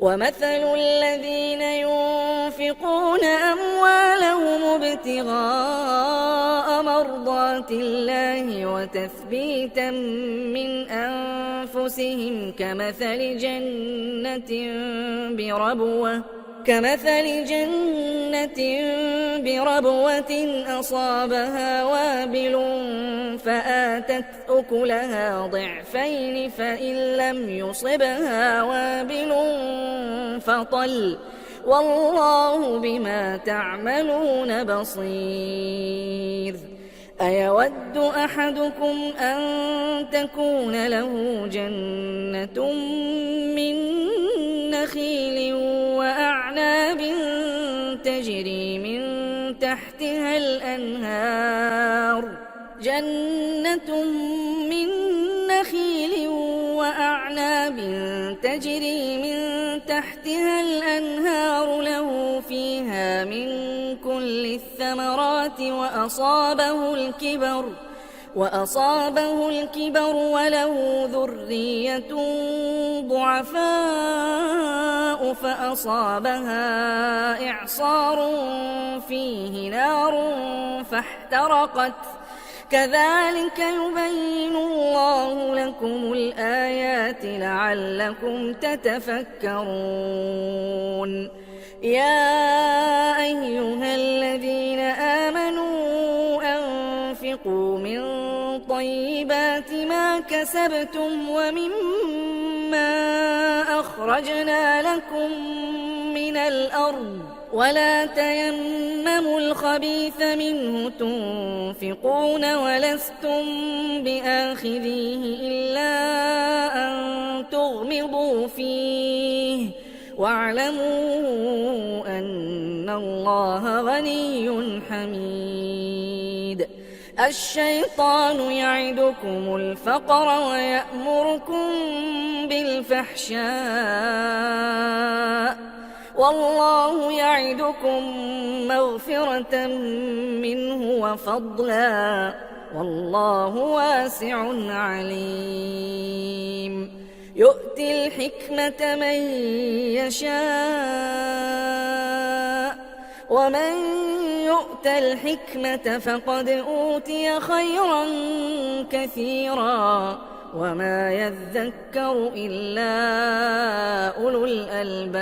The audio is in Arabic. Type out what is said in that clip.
ومثل الذين ينفقون أموالهم ابتغاء مرضات الله وتثبيتا من أنفسهم كمثل جنة بربوة أصابها وابل فآتت أكلها ضعفين فإن لم يصبها وابل فطل والله بما تعملون بصير. أيود أحدكم أن تكون له جنة من نخيل وأعناب تجري من تحتها الأنهار له فيها من كل الثمرات وأصابه الكبر وله ذرية ضعفاء فأصابها إعصار فيه نار فاحترقت كذلك يبين الله لكم الآيات لعلكم تتفكرون. يا أيها الذين آمنوا أنفقوا من طيبات ما كسبتم ومما أخرجنا لكم من الأرض ولا تيمموا الخبيث منه تنفقون ولستم بآخذيه إلا أن تغمضوا فيه واعلموا أن الله غني حميد. الشيطان يعدكم الفقر ويأمركم بالفحشاء والله يعدكم مغفرة منه وفضلا والله واسع عليم. يؤتي الحكمة من يشاء ومن يؤت الحكمة فقد أوتي خيرا كثيرا وما يذكر إلا أولو الألباب.